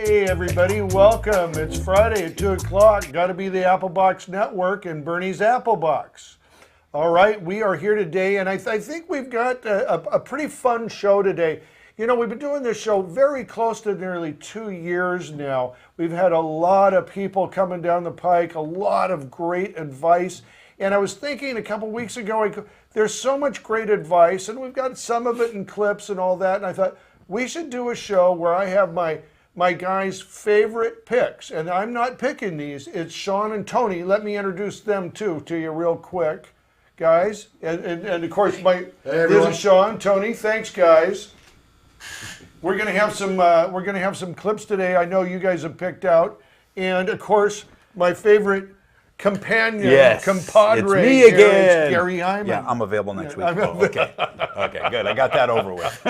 Hey everybody, welcome. It's Friday at 2 o'clock. Got to be the Applebox Network and Burnie's Applebox. All right, we are here today, and I think we've got a pretty fun show today. You know, we've been doing this show very close to nearly 2 years now. We've had a lot of people coming down the pike, a lot of great advice. And I was thinking a couple weeks ago, there's so much great advice, and we've got some of it in clips and all that, and I thought we should do a show where I have my guys' favorite picks, and I'm not picking these. It's Sean and Tony. Let me introduce them too to you real quick, guys. And of course, this is Sean, Tony. Thanks, guys. We're gonna have some clips today. I know you guys have picked out, and of course, my favorite companion, compadre, it's me again. Gary Hyman. Yeah, I'm available next week. Okay, good. I got that over with.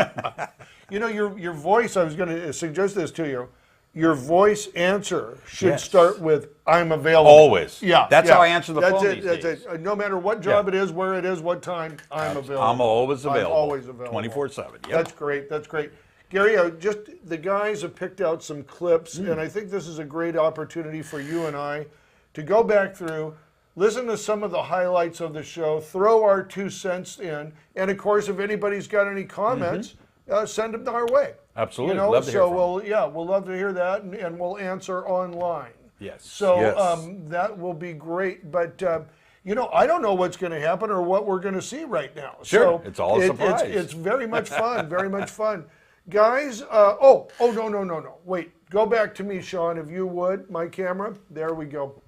You know, your voice, I was going to suggest this to you. Your voice answer should start with, I'm available. Always. Yeah. That's how I answer the phone these days. days. No matter what job it is, where it is, what time, I'm available. I'm always available. I'm always available. 24/7. Yep. That's great. That's great. Gary, the guys have picked out some clips, and I think this is a great opportunity for you and I to go back through, listen to some of the highlights of the show, throw our 2 cents in, and of course, if anybody's got any comments, send them our way. Absolutely. You know, love to hear from we'll love to hear that, and we'll answer online. Yes. So that will be great. But you know, I don't know what's going to happen or what we're going to see right now. Sure. So it's all a surprise. It's very much fun. Very much fun, guys. No. Wait. Go back to me, Sean, if you would. My camera. There we go.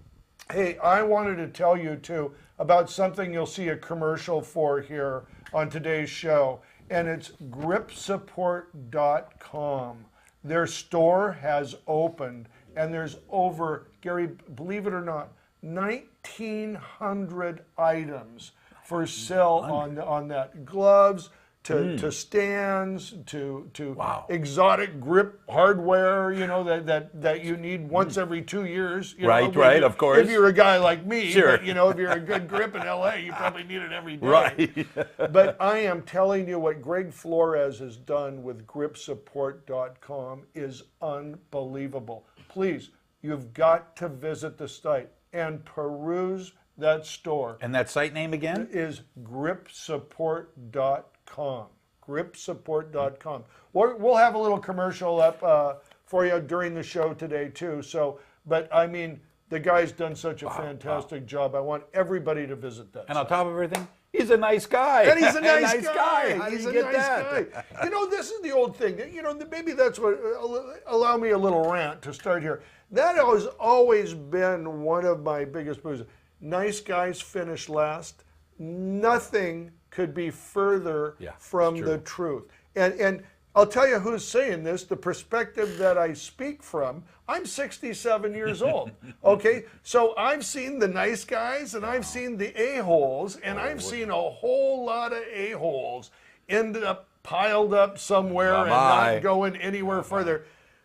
Hey, I wanted to tell you too about something you'll see a commercial for here on today's show. And it's gripsupport.com. Their store has opened, and there's over, Gary, believe it or not, 1,900 items for sale on that. Gloves to stands to exotic grip hardware, you know, that you need once every 2 years. You know, right, of course. If you're a guy like me, Sure. but, you know, if you're a good grip in LA, you probably need it every day. Right. But I am telling you, what Greg Flores has done with gripsupport.com is unbelievable. Please, you've got to visit the site and peruse that store. And that site name again? Is gripsupport.com. Gripsupport.com. We'll have a little commercial up for you during the show today too. So, but I mean, the guy's done such a fantastic job. I want everybody to visit that. And on top of everything, he's a nice guy. And he's a nice guy. How He's do a you nice get guy. You know, this is the old thing. You know, maybe that's what, allow me a little rant to start here. That has always been one of my biggest moves. Nice guys finish last. Nothing could be further from the truth. And I'll tell you who's saying this, the perspective that I speak from. I'm 67 years old, okay? So I've seen the nice guys, and I've seen the a-holes, and I've seen a whole lot of a-holes ended up piled up somewhere and not going anywhere further.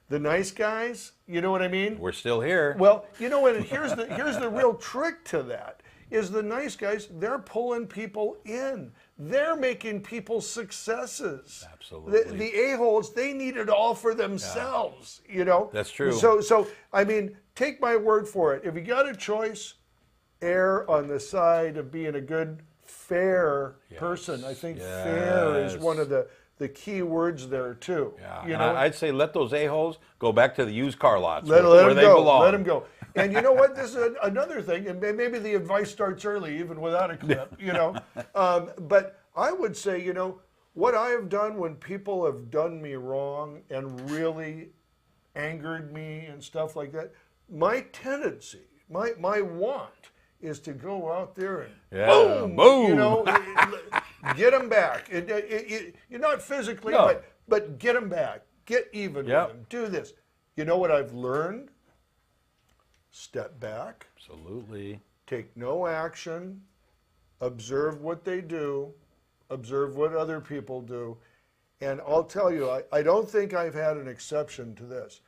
The nice guys, you know what I mean? We're still here. Well, you know what, here's the real trick to that, is the nice guys, they're pulling people in. They're making people successes. Absolutely. The a-holes, they need it all for themselves, you know? That's true. So, I mean, take my word for it. If you got a choice, err on the side of being a good, fair person. I think fair is one of the key words there too. Yeah. You know? I'd say let those a-holes go back to the used car lots where they belong. Let them go. And you know what? This is another thing, and maybe the advice starts early, even without a clip, you know. But I would say, you know, what I have done when people have done me wrong and really angered me and stuff like that, my tendency, my want is to go out there and boom, you know, get them back. You're not physically, but get them back. Get even with them. Do this. You know what I've learned? Step back. Absolutely. Take no action. Observe what they do. Observe what other people do. And I'll tell you, I don't think I've had an exception to this.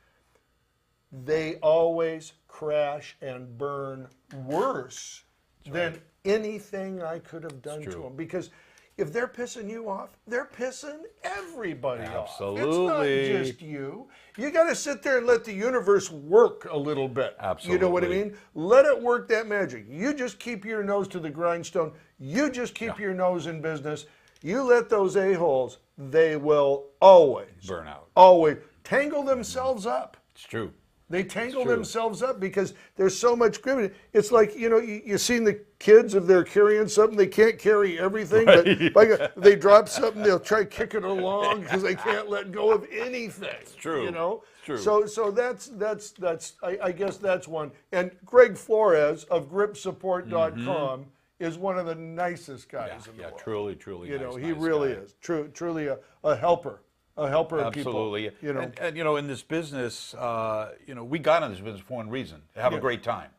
They always crash and burn worse than anything I could have done to them. Because, if they're pissing you off, they're pissing everybody off. Absolutely. It's not just you. You got to sit there and let the universe work a little bit. Absolutely. You know what I mean? Let it work that magic. You just keep your nose to the grindstone. You just keep your nose in business. You let those a-holes, they will always burn out. Always tangle themselves up. It's true. They tangle themselves up because there's so much gravity. It's like, you know, you've seen the kids, if they're carrying something, they can't carry everything. Right. But like they drop something, they'll try to kick it along because they can't let go of anything. It's true. You know? It's true. So that's I guess that's one. And Greg Flores of gripsupport.com is one of the nicest guys in the world. Truly. You nice, know, he nice really guy. is. Truly a helper. A helper of people. Absolutely. You know. And you know, in this business, you know, we got in this business for one reason: to have a great time.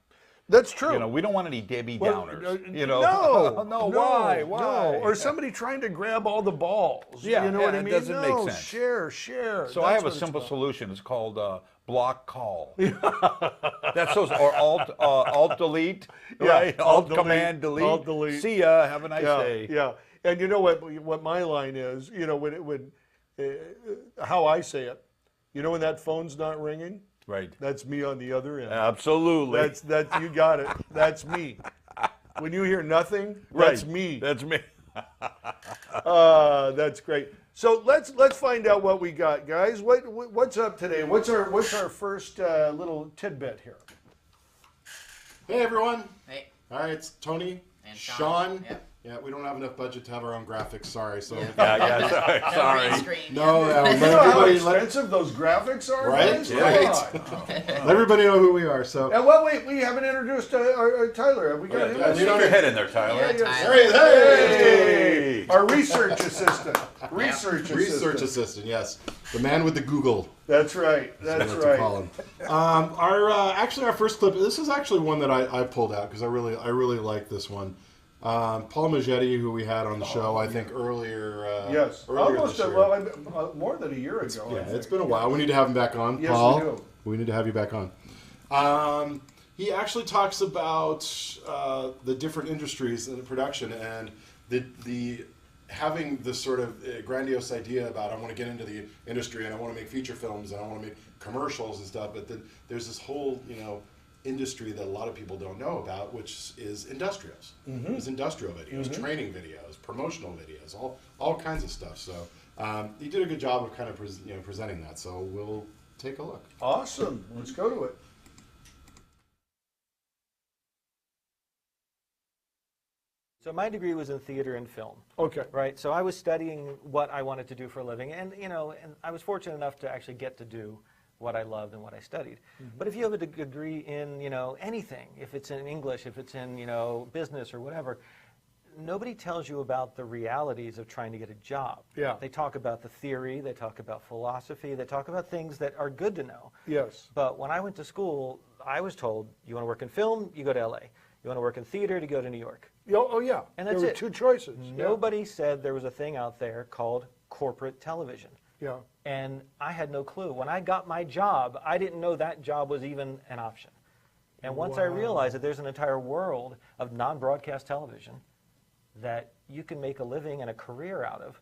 That's true. You know, we don't want any Debbie Downers. You know, no, why? No. Or somebody trying to grab all the balls. Yeah, you know what I mean? it doesn't make sense. Share. So I have a simple solution. It's called block call. That's those, or alt delete, right? Alt command delete. Alt delete. See ya. Have a nice day. Yeah. And you know what my line is? You know, when how I say it. You know when that phone's not ringing? Right. That's me on the other end. Absolutely. That's you got it. That's me. When you hear nothing, that's me. That's me. That's great. So let's find out what we got, guys. What's up today? What's our first little tidbit here? Hey everyone. Hey. All right, it's Tony, And Sean. Yep. Yeah, we don't have enough budget to have our own graphics. Sorry. So Yeah. Sorry. Green screen, no, yeah. You know how let expensive those graphics are, Right? guys? Right. Come on. let everybody know who we are. So And wait, we haven't introduced our Tyler. Have we got him? yeah, Stick your head in there, Tyler. Yeah, Tyler. hey, Our research assistant. Research research assistant. Yes, the man with the Google. That's right. That's What to right. call him. Our first clip. This is actually one that I pulled out because I really like this one. Paul Maggetti, who we had on the show, I think earlier. Yes, earlier almost this year. more than a year ago. I Yeah, think. it's been a while. We need to have him back on, Yes, Paul. we do. We need to have you back on. He actually talks about the different industries in production and the having this sort of grandiose idea about I want to get into the industry and I want to make feature films and I want to make commercials and stuff. But then there's this whole industry that a lot of people don't know about, which is industrials. It's industrial videos, training videos, promotional videos, all kinds of stuff. So he did a good job of kind of presenting that. So we'll take a look. Awesome. Let's go to it. So my degree was in theater and film. Okay. Right. So I was studying what I wanted to do for a living, and and I was fortunate enough to actually get to do what I loved and what I studied. But if you have a degree in anything, if it's in English, if it's in business or whatever, nobody tells you about the realities of trying to get a job. Yeah. They talk about the theory, they talk about philosophy, they talk about things that are good to know. Yes. But when I went to school, I was told, you want to work in film, you go to LA. You want to work in theater, you go to New York. Oh yeah. And that's there were it. two choices. Nobody said there was a thing out there called corporate television. Yeah. And I had no clue. When I got my job, I didn't know that job was even an option. And once I realized that there's an entire world of non-broadcast television that you can make a living and a career out of,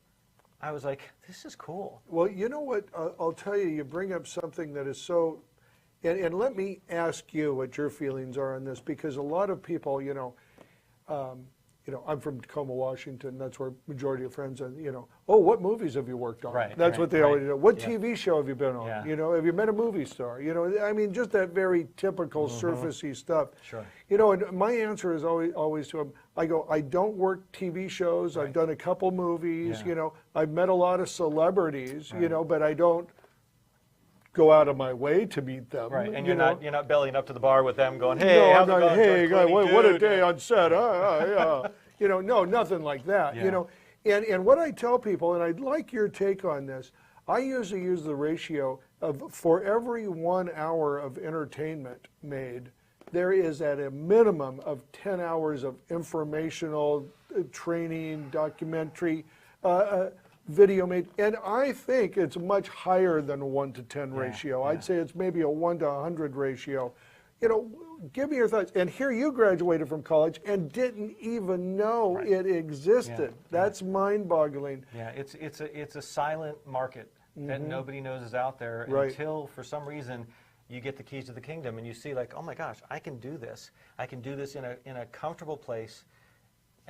I was like, this is cool. Well, you know what? I'll tell you. You bring up something that is so, and let me ask you what your feelings are on this, because a lot of people, I'm from Tacoma, Washington. That's where majority of friends are. Oh, what movies have you worked on? Right, That's right, what they right. always do. What Yeah. TV show have you been on? Yeah. Have you met a movie star? I mean, just that very typical surfacey stuff. Sure. And my answer is always to them. I go, I don't work TV shows. I've done a couple movies. Yeah. I've met a lot of celebrities. But I don't go out of my way to meet them. Right, and you're not bellying up to the bar with them going, hey, no, how's I'm it not, going, hey, George guy, Clooney, what a dude?" day on set. No, nothing like that. Yeah. And what I tell people, and I'd like your take on this, I usually use the ratio of for every 1 hour of entertainment made, there is at a minimum of 10 hours of informational training, documentary, video made, and I think it's much higher than a 1 to 10 ratio. I'd say it's maybe a 1 to 100 ratio. you know, give me your thoughts. And here you graduated from college and didn't even know it existed. Yeah. That's mind-boggling. Yeah, it's a silent market that nobody knows is out there Right. until, for some reason, you get the keys to the kingdom and you see, like, oh my gosh, I can do this. I can do this in a comfortable place.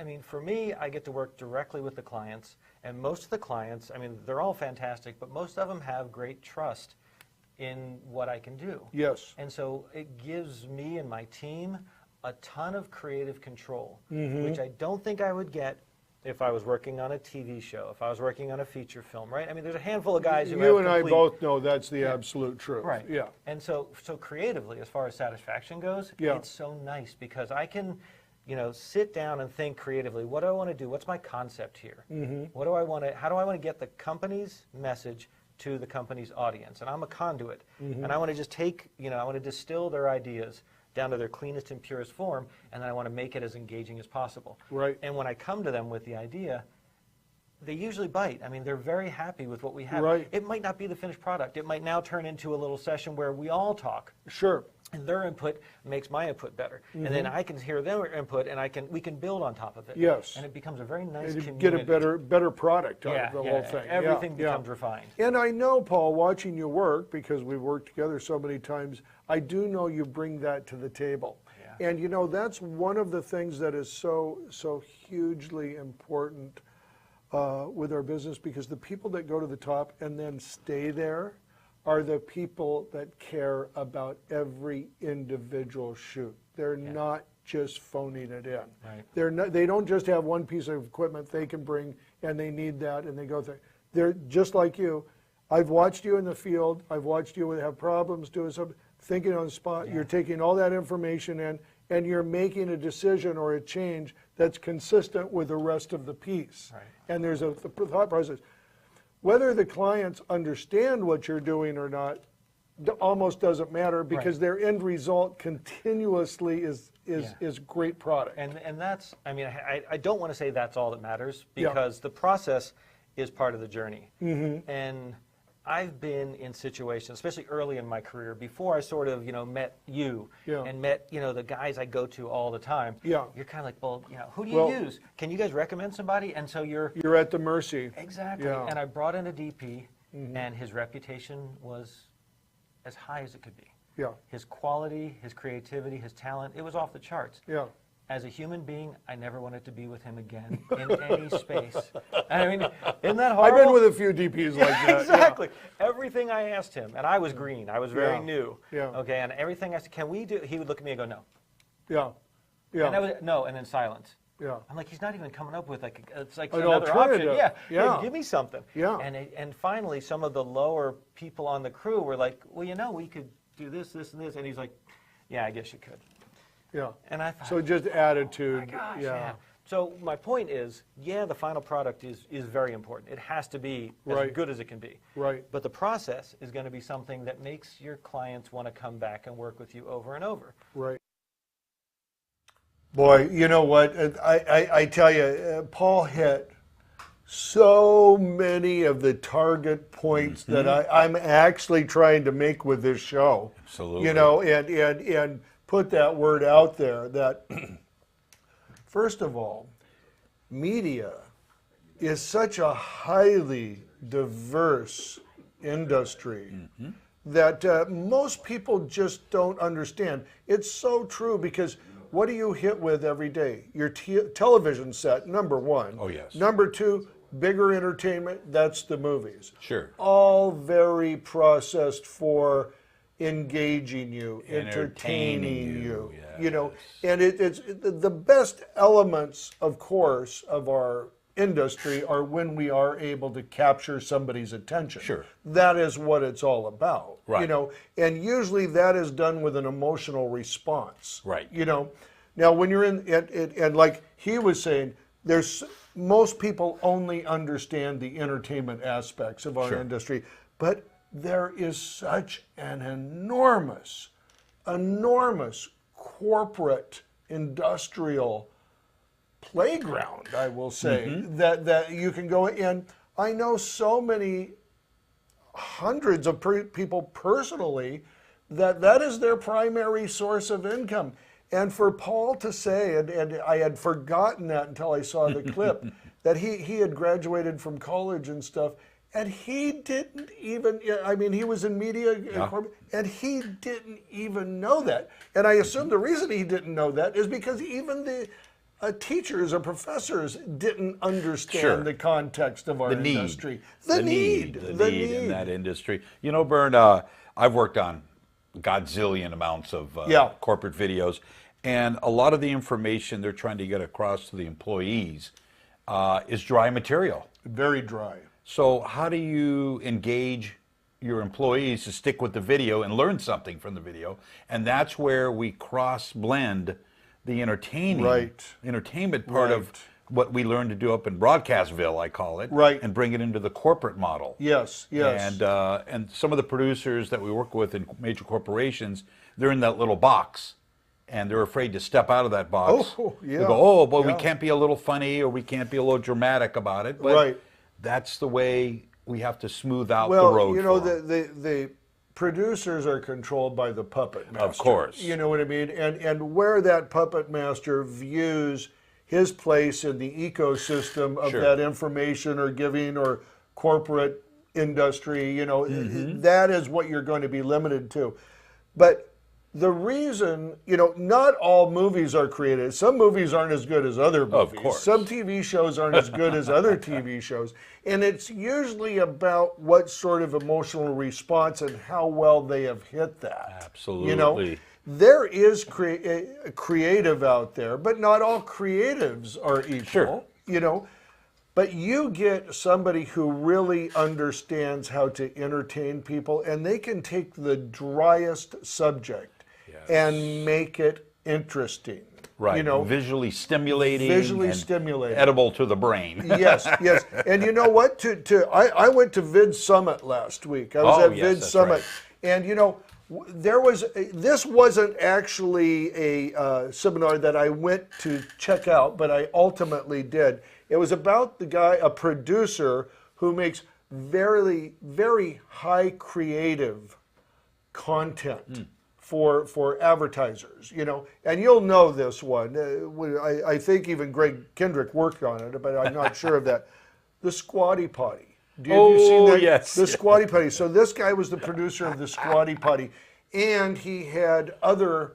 I mean, for me, I get to work directly with the clients, and most of the clients, I mean, they're all fantastic, but most of them have great trust in what I can do. Yes. And so it gives me and my team a ton of creative control, which I don't think I would get if I was working on a TV show, if I was working on a feature film, right? I mean, there's a handful of guys who You and I both know that's the absolute truth. Right. Yeah. And so creatively, as far as satisfaction goes, it's so nice because I can, you know, sit down and think creatively. What do I want to do? What's my concept here? What do I want to? How do I want to get the company's message to the company's audience? And I'm a conduit, and I want to just take, you know, I want to distill their ideas down to their cleanest and purest form, and then I want to make it as engaging as possible. Right. And when I come to them with the idea, they usually bite. I mean, they're very happy with what we have. Right. It might not be the finished product. It might now turn into a little session where we all talk. Sure. And their input makes my input better, and then I can hear their input, and we can build on top of it. Yes. And it becomes a very nice And community. get a better product out of the whole thing. Everything becomes refined. And I know, Paul, watching you work, because we've worked together so many times, I do know you bring that to the table. Yeah. And you know, that's one of the things that is so hugely important with our business, because the people that go to the top and then stay there are the people that care about every individual shoot. They're not just phoning it in. Right. They don't just have one piece of equipment they can bring and they need that and they go through. They're just like you. I've watched you in the field. I've watched you have problems doing something, thinking on the spot. You're taking all that information in and you're making a decision or a change that's consistent with the rest of the piece. Right. And there's a thought process. Whether the clients understand what you're doing or not almost doesn't matter, because their end result continuously is great product. And that's, I mean, I don't want to say that's all that matters, because the process is part of the journey. And I've been in situations, especially early in my career, before I sort of, you know, met you and met, you know, the guys I go to all the time. You're kind of like, well, you know, who do you use? Can you guys recommend somebody? And so you're at the mercy. Exactly. And I brought in a DP, and his reputation was as high as it could be. His quality, his creativity, his talent, it was off the charts. As a human being, I never wanted to be with him again in any space. I mean, isn't that horrible? I've been with a few DPs like that. Exactly. Everything I asked him, and I was green. I was very new. Okay, and everything I said, can we do? He would look at me and go, no. And I would, no, and then silence. I'm like, he's not even coming up with like it's like an another option. Yeah. Give me something. And finally, some of the lower people on the crew were like, well, you know, we could do this, this, and this. And he's like, yeah, I guess you could. And I thought, so just attitude. oh my gosh, man. So my point is, the final product is very important. It has to be as good as it can be. But the process is going to be something that makes your clients want to come back and work with you over and over. Boy, you know what? I tell you, Paul hit so many of the target points that I'm actually trying to make with this show. Absolutely. You know, and put that word out there that, first of all, media is such a highly diverse industry that most people just don't understand. It's so true, because what do you hit with every day? Your television set, number one. Oh, yes. Number two, bigger entertainment, that's the movies. Sure. All very processed for engaging you, entertaining you, you know, and it's the best elements, of course, of our industry are when we are able to capture somebody's attention. Sure. That is what it's all about. You know, and usually that is done with an emotional response. You know, now when you're in, and like he was saying, most people only understand the entertainment aspects of our industry, but there is such an enormous corporate industrial playground, I will say, that you can go in. I know so many hundreds of people personally that is their primary source of income. And for Paul to say, and I had forgotten that until I saw the clip, that he had graduated from college and stuff, and he didn't even, I mean, he was in media, and he didn't even know that. And I assume the reason he didn't know that is because even the teachers or professors didn't understand the context of our industry. The need in that industry. You know, Bern, I've worked on godzillion amounts of corporate videos, and a lot of the information they're trying to get across to the employees is dry material. Very dry. So how do you engage your employees to stick with the video and learn something from the video? And that's where we cross-blend the entertainment part of what we learned to do up in Broadcastville, I call it, and bring it into the corporate model. Yes, yes. And some of the producers that we work with in major corporations, they're in that little box, and they're afraid to step out of that box. They go, oh, boy, we can't be a little funny or we can't be a little dramatic about it. But that's the way we have to smooth out the road. Well, you know, the producers are controlled by the puppet master. Of course. You know what I mean? And where that puppet master views his place in the ecosystem of that information or giving or corporate industry, you know, that is what you're going to be limited to. But the reason, you know, not all movies are created. Some movies aren't as good as other movies. Of course. Some TV shows aren't as good as other TV shows. And it's usually about what sort of emotional response and how well they have hit that. Absolutely. You know, there is creative out there, but not all creatives are equal, you know. But you get somebody who really understands how to entertain people, and they can take the driest subject and make it interesting. Right, you know, visually stimulating, stimulating, edible to the brain. Yes, yes. And you know what? I went to Vid Summit last week. I was at Vid Summit, and you know, this wasn't actually a seminar that I went to check out, but I ultimately did. It was about the guy, a producer who makes very, very high creative content for advertisers, you know. And you'll know this one. I think even Greg Kendrick worked on it, but I'm not sure of that. The Squatty Potty. Have you seen that? Yes. The Squatty Potty. So this guy was the producer of the Squatty Potty, and he had other,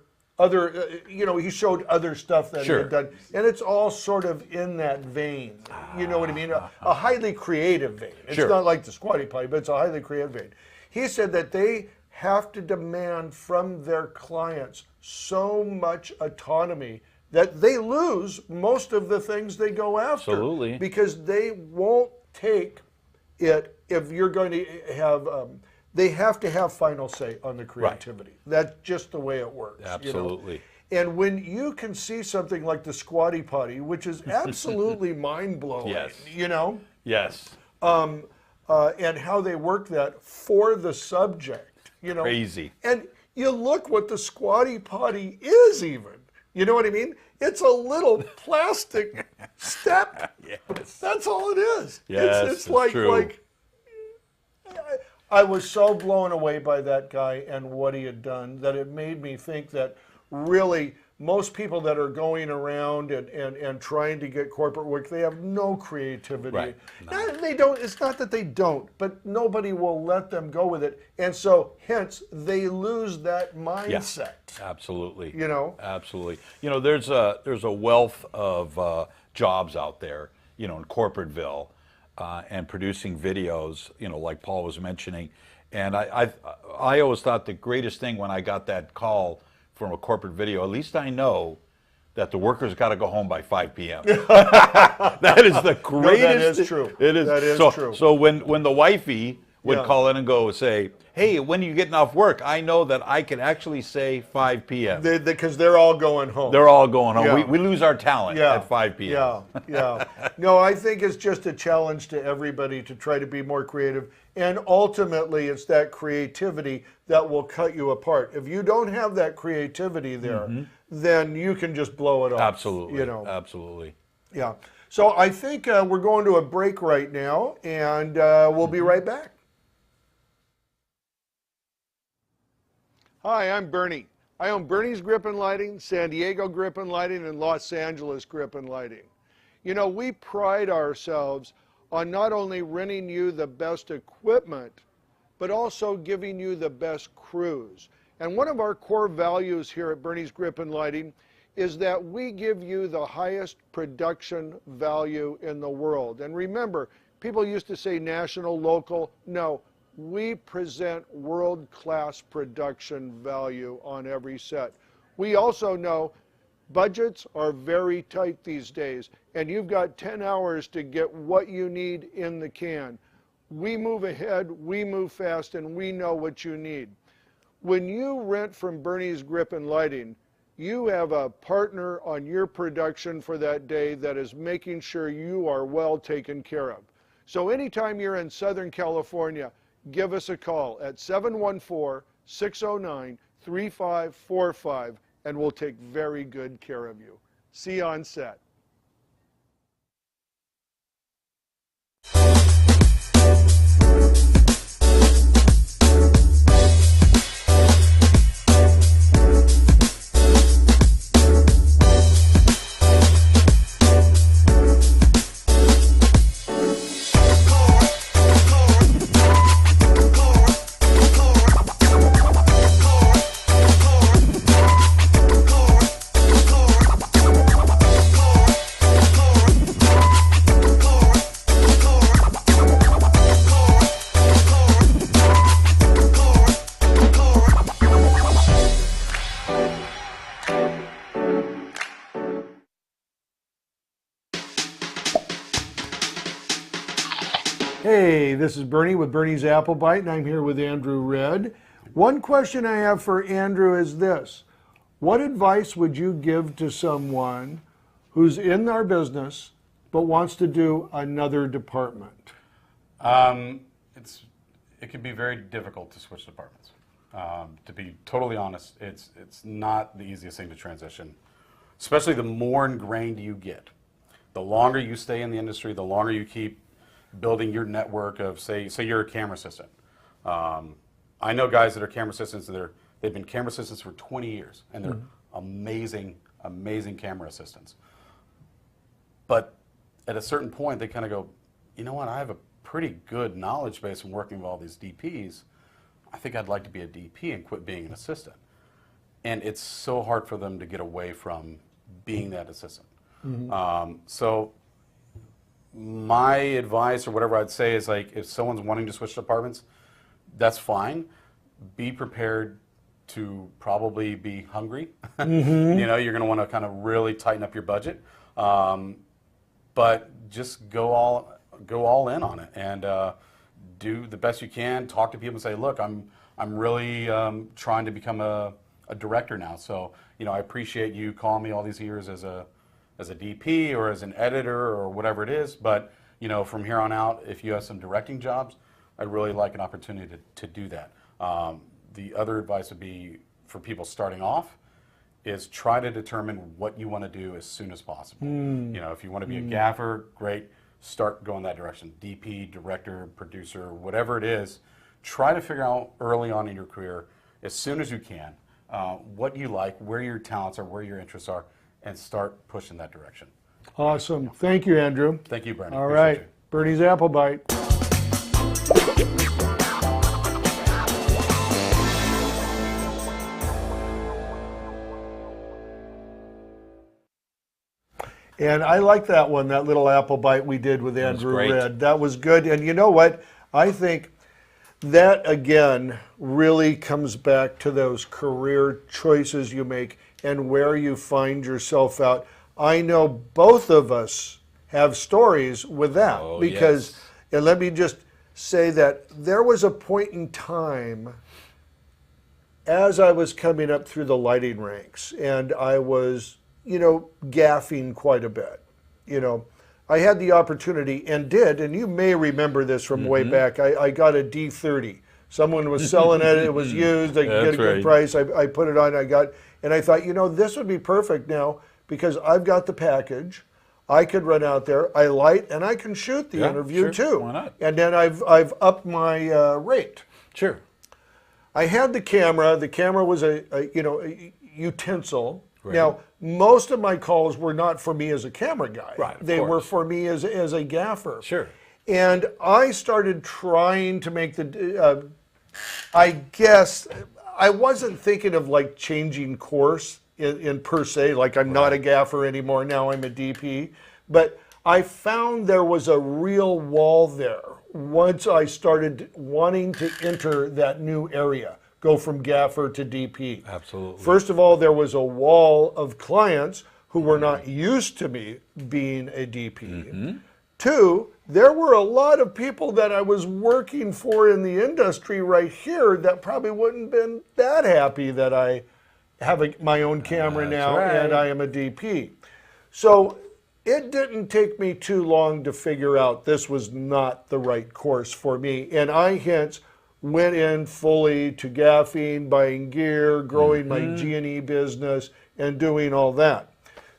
you know, he showed other stuff that he had done, and it's all sort of in that vein. You know what I mean? A highly creative vein. It's not like the Squatty Potty, but it's a highly creative vein. He said that they have to demand from their clients so much autonomy that they lose most of the things they go after. Absolutely. Because they won't take it if you're going to have, they have to have final say on the creativity. That's just the way it works. Absolutely. You know? And when you can see something like the Squatty Potty, which is absolutely mind-blowing, you know? Yes. And how they work that for the subject. You know, crazy. And you look what the Squatty Potty is even. You know what I mean? It's a little plastic step. That's all it is. Yes, it's like true. Like I was so blown away by that guy and what he had done that it made me think that really most people that are going around and trying to get corporate work, they have no creativity. Right. No. They don't. It's not that they don't, but nobody will let them go with it, and so hence they lose that mindset. Yeah, absolutely. You know. Absolutely. You know, there's a wealth of jobs out there, you know, in Corporateville, and producing videos, you know, like Paul was mentioning, and I always thought the greatest thing when I got that call from a corporate video, at least I know that the workers got to go home by 5 p.m. That is the greatest. No, that is true. It is. That is true. So when the wifey would call in and go say, hey, when are you getting off work? I know that I can actually say 5 p.m. Because they're all going home. They're all going home. We lose our talent at 5 p.m. Yeah. No, I think it's just a challenge to everybody to try to be more creative. And ultimately, it's that creativity that will cut you apart. If you don't have that creativity there, then you can just blow it off. Absolutely. You know. Absolutely. Yeah. So I think we're going to a break right now, and we'll be right back. Hi, I'm Burnie. I own Burnie's Gripen Lighting, San Diego Gripen Lighting, and Los Angeles Gripen Lighting. You know, we pride ourselves on not only renting you the best equipment, but also giving you the best crews. And one of our core values here at Burnie's Gripen Lighting is that we give you the highest production value in the world. And remember, people used to say national, local. No, we present world-class production value on every set. We also know budgets are very tight these days, and you've got 10 hours to get what you need in the can. We move ahead, we move fast, and we know what you need. When you rent from Burnie's Gripen Lighting, you have a partner on your production for that day that is making sure you are well taken care of. So anytime you're in Southern California, give us a call at 714-609-3545, and we'll take very good care of you. See you on set. Hey, this is Burnie with Burnie's Applebite, and I'm here with Andrew Red. One question I have for Andrew is this. What advice would you give to someone who's in our business but wants to do another department? It can be very difficult to switch departments. To be totally honest, it's not the easiest thing to transition, especially the more ingrained you get. The longer you stay in the industry, the longer you keep building your network of, say you're a camera assistant. I know guys that are camera assistants, they've been camera assistants for 20 years, and they're amazing, amazing camera assistants. But at a certain point, they kind of go, you know what, I have a pretty good knowledge base from working with all these DPs. I think I'd like to be a DP and quit being an assistant. And it's so hard for them to get away from being that assistant. So my advice or whatever I'd say is, like, if someone's wanting to switch departments, that's fine. Be prepared to probably be hungry. You know, you're going to want to kind of really tighten up your budget. But just go all in on it and do the best you can. Talk to people and say, look, I'm really trying to become a director now. So, you know, I appreciate you calling me all these years as a DP or as an editor or whatever it is. But, you know, from here on out, if you have some directing jobs, I'd really like an opportunity to do that. The other advice would be for people starting off is try to determine what you want to do as soon as possible. You know, if you want to be a gaffer, great, start going that direction. DP, director, producer, whatever it is, try to figure out early on in your career, as soon as you can, what you like, where your talents are, where your interests are, and start pushing that direction. Awesome. Thank you, Andrew. Thank you, Brandon. All right. Burnie's Applebite. And I like that one, that little Applebite we did with Andrew Red. That was good. And you know what? I think that, again, really comes back to those career choices you make and where you find yourself out. I know both of us have stories with that because, and let me just say that there was a point in time as I was coming up through the lighting ranks and I was, you know, gaffing quite a bit. You know, I had the opportunity and you may remember this from way back, I got a D30. Someone was selling it, it was used, I could get a good price, I put it on, and I thought, you know, this would be perfect now because I've got the package. I could run out there, I light, and I can shoot the interview too. Why not? And then I've upped my rate. Sure. I had the camera. The camera was a utensil. Right. Now, most of my calls were not for me as a camera guy. Right, of they were course. for me as a gaffer. Sure. And I started trying to make the, I guess, I wasn't thinking of like changing course in per se, like I'm not a gaffer anymore, now I'm a DP. But I found there was a real wall there once I started wanting to enter that new area, go from gaffer to DP. Absolutely. First of all, there was a wall of clients who were not used to me being a DP. Two, there were a lot of people that I was working for in the industry right here that probably wouldn't have been that happy that I have my own camera now and I am a DP. So it didn't take me too long to figure out this was not the right course for me. And I hence went in fully to gaffing, buying gear, growing my G&E business, and doing all that.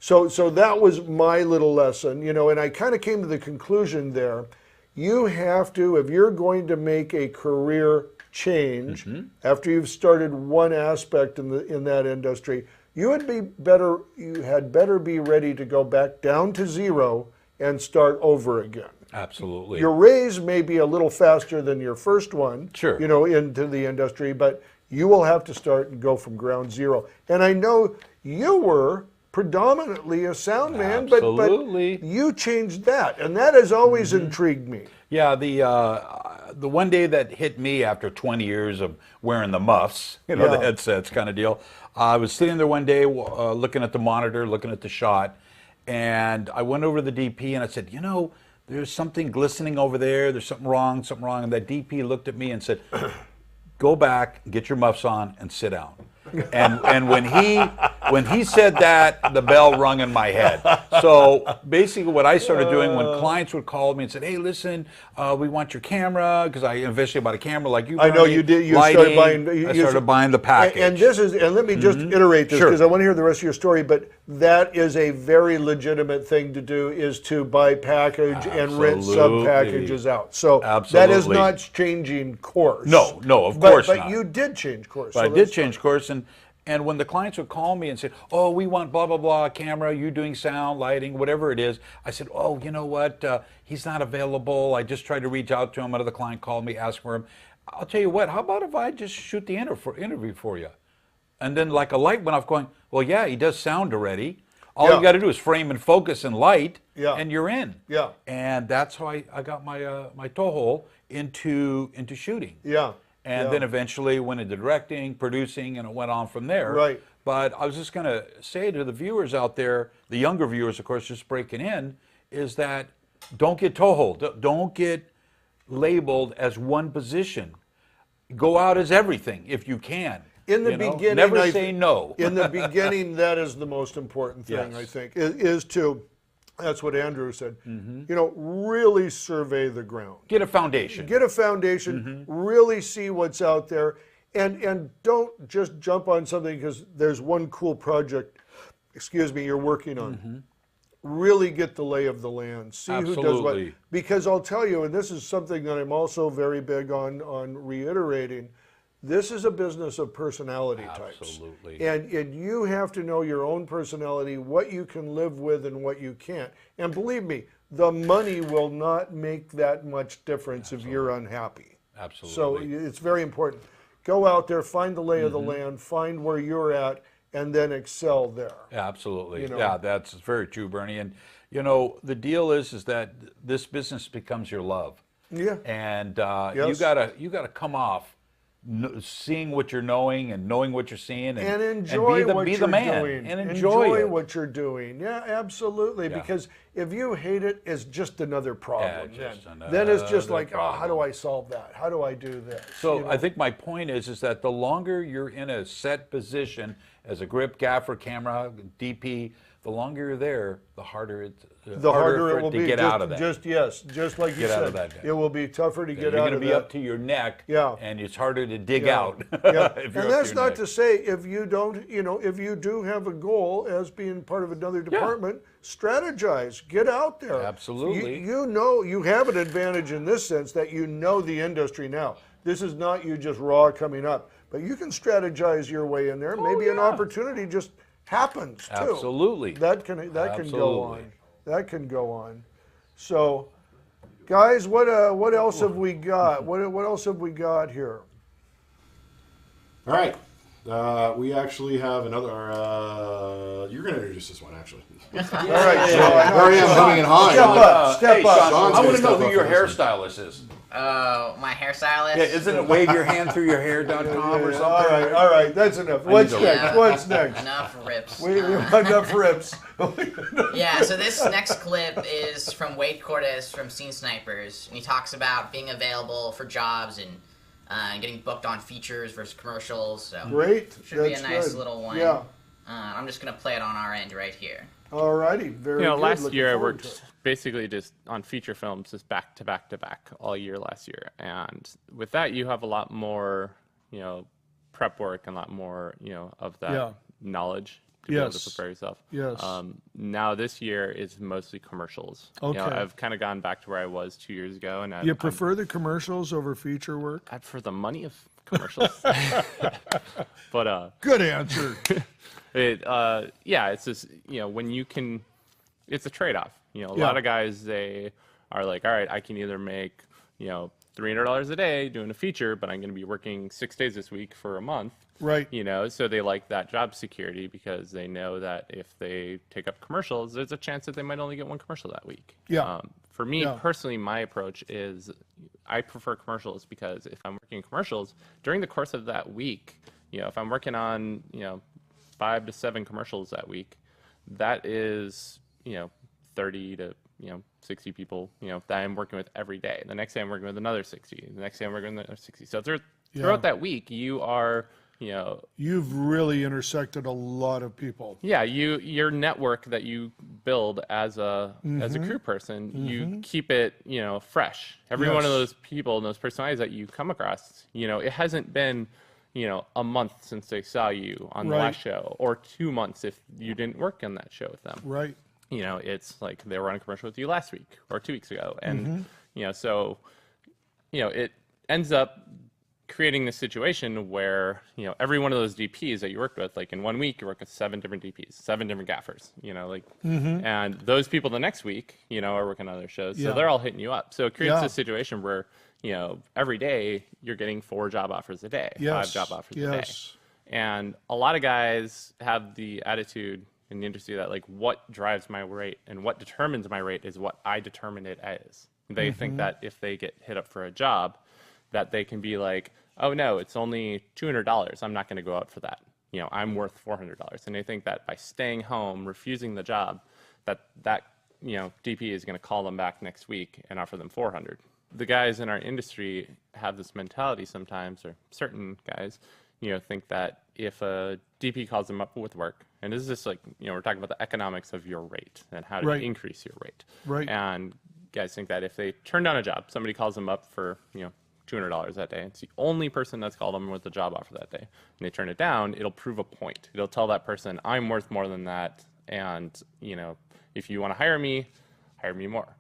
So that was my little lesson, and I kind of came to the conclusion there. You have to, if you're going to make a career change after you've started one aspect in that industry, you had better be ready to go back down to zero and start over again. Absolutely. Your raise may be a little faster than your first one, Sure. Into the industry, but you will have to start and go from ground zero. And I know you were predominantly a sound man, but you changed that, and that has always intrigued me. Yeah, the one day that hit me after 20 years of wearing the muffs, the headsets kind of deal, I was sitting there one day looking at the monitor, looking at the shot, and I went over to the DP and I said, there's something glistening over there, there's something wrong, and that DP looked at me and said, go back, get your muffs on, and sit down. And when he said that, the bell rung in my head. So basically what I started doing when clients would call me and said, hey, listen, we want your camera, because I eventually bought a camera like you. I know you did. You started buying. I started buying the package. And let me just iterate this, because I want to hear the rest of your story. But that is a very legitimate thing to do, is to buy package and rent sub packages out. So that is not changing course. No, of course not. But you did change course. But I did change course, and when the clients would call me and say, oh, we want blah, blah, blah, camera, you doing sound, lighting, whatever it is, I said, oh, you know what, he's not available. I just tried to reach out to him. Another client called me, asked for him. I'll tell you what, how about if I just shoot the interview for you? And then like a light went off going, well, yeah, he does sound already. All you got to do is frame and focus and light, and you're in. Yeah. And that's how I got my my toehold into shooting. Yeah. And then eventually went into directing, producing, and it went on from there. Right. But I was just going to say to the viewers out there, the younger viewers, of course, just breaking in, is that don't get toehold. Don't get labeled as one position. Go out as everything if you can. In the beginning, never say no. In the beginning, that is the most important thing, I think, is to, that's what Andrew said, really survey the ground. Get a foundation. Get a foundation, really see what's out there, and don't just jump on something because there's one cool project, you're working on. Really get the lay of the land, see who does what. Because I'll tell you, and this is something that I'm also very big on reiterating, this is a business of personality types. Absolutely. And you have to know your own personality, what you can live with and what you can't. And believe me, the money will not make that much difference if you're unhappy. Absolutely. So it's very important. Go out there, find the lay of the land, find where you're at, and then excel there. Absolutely. Yeah, that's very true, Bernie. And the deal is that this business becomes your love. Yeah. And you gotta come off seeing what you're knowing and knowing what you're seeing and enjoy and be the man doing. And enjoy what you're doing. Yeah, absolutely. Yeah. Because if you hate it, it's just another problem. Then it's just like, problem. Oh, how do I solve that? How do I do this? So I think my point is that the longer you're in a set position as a grip, gaffer, camera, DP, the longer you're there, the harder it will be to get out of that. Just like you said, it will be tougher to get out of that. You're going to be up to your neck, and it's harder to dig out. And that's not to say if you don't, if you do have a goal as being part of another department, strategize, get out there. Absolutely. You have an advantage in this sense that you know the industry now. This is not you just raw coming up. but you can strategize your way in there. Maybe an opportunity just happens too. Absolutely. That can go Absolutely. on. That can go on. So, guys, what else have we got? What else have we got here? All right. We actually have another. You're going to introduce this one, actually. All right, Sean. Where I am humming and hawing. Step up. Step Hey, up. Sean, Sean's I want gonna to know step who up your for this hairstylist is. Oh, my hairstylist. Yeah, isn't it wave your hand through your hair.com or something? All right, that's enough. What's to next? learn. What's next? Enough rips. We want enough rips. Yeah, so this next clip is from Wade Cordts from Scene Snipers, and he talks about being available for jobs and getting booked on features versus commercials. So Great. should be a That's nice good. little one. Yeah. I'm just gonna play it on our end right here. All righty. Very You know, good. last Looking year I forward to worked it. basically just on feature films, just back to back to back all year last year. And with that, you have a lot more, prep work and a lot more, of that Yeah. knowledge to be able to Yes. prepare yourself. Yes. Now this year is mostly commercials. Okay. I've kind of gone back to where I was 2 years ago, and You prefer the commercials over feature work? I'm for the money of commercials. But Good answer. it's just when you can, it's a trade-off. A lot of guys, they are like, all right, I can either make $300 a day doing a feature, but I'm going to be working 6 days this week for a month. Right. So they like that job security because they know that if they take up commercials, there's a chance that they might only get one commercial that week. Yeah. For me Yeah. personally, my approach is I prefer commercials because if I'm working commercials during the course of that week, if I'm working on 5 to 7 commercials that week, that is 30 to 60 people that I'm working with every day. The next day I'm working with another 60. The next day I'm working with another 60. So throughout that week, you are You've really intersected a lot of people. yeah, your network that you build as a crew person, you keep it fresh. Every one of Yes. those people and those personalities that you come across, it hasn't been a month since they saw you on the Right. last show, or 2 months if you didn't work on that show with them. Right. It's like they were on a commercial with you last week or 2 weeks ago, and so it ends up creating this situation where every one of those DPs that you worked with, like in 1 week you work with 7 different DPs, 7 different gaffers, and those people the next week are working on other shows, Yeah. so they're all hitting you up. So it creates Yeah. this situation where every day you're getting 4 job offers a day, Yes. 5 job offers a day. Yes. And a lot of guys have the attitude in the industry that like what drives my rate and what determines my rate is what I determine it as. They think that if they get hit up for a job, that they can be like, oh no, it's only $200. I'm not going to go out for that. I'm worth $400. And they think that by staying home, refusing the job, that DP is going to call them back next week and offer them $400. The guys in our industry have this mentality sometimes, or certain guys, think that if a DP calls them up with work, and this is just like, we're talking about the economics of your rate and how to Right. increase your rate. Right. And guys think that if they turn down a job, somebody calls them up for, $200 that day. It's the only person that's called them with the job offer that day. And they turn it down, it'll prove a point. It'll tell that person, I'm worth more than that. And, if you want to hire me more,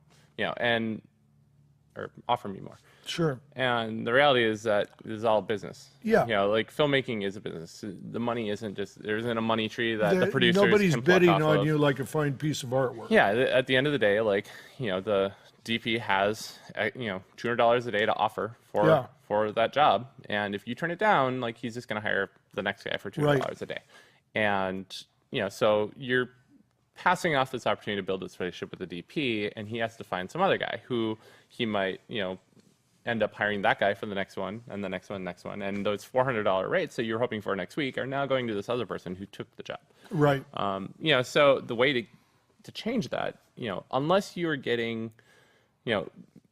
or offer me more. Sure. And the reality is that this is all business. Yeah. Like filmmaking is a business. The money isn't just, there isn't a money tree that the producers Nobody's can pluck bidding off on of. you like a fine piece of artwork. Yeah, at the end of the day, like, the DP has, $200 a day to offer for that job. And if you turn it down, like, he's just going to hire the next guy for $200 a day. And, so you're passing off this opportunity to build this relationship with the DP, and he has to find some other guy who he might, end up hiring that guy for the next one, and the next one. And those $400 rates that you're hoping for next week are now going to this other person who took the job. Right. So the way to change that, unless you're getting,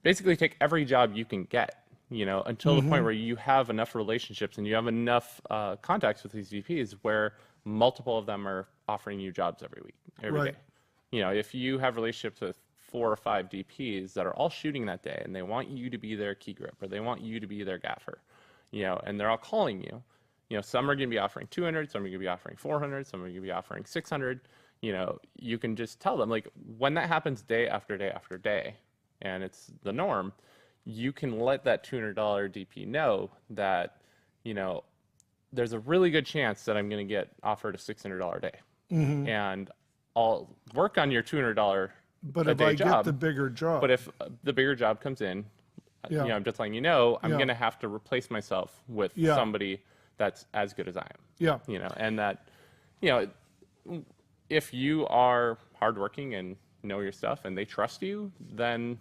basically take every job you can get, until the point where you have enough relationships and you have enough contacts with these DPs where multiple of them are offering you jobs every Right. day. If you have relationships with 4 or 5 DPs that are all shooting that day and they want you to be their key grip or they want you to be their gaffer, and they're all calling you, some are going to be offering 200, some are going to be offering 400, some are going to be offering 600. You can just tell them, like, when that happens day after day after day, and it's the norm, you can let that $200 DP know that, there's a really good chance that I'm going to get offered a $600 a day, and I'll work on your $200 But a if day I job. get the bigger job, But if the bigger job comes in, Yeah. I'm just letting you know, I'm Yeah. going to have to replace myself with Yeah. somebody that's as good as I am. Yeah. And that, if you are hardworking and know your stuff and they trust you, then,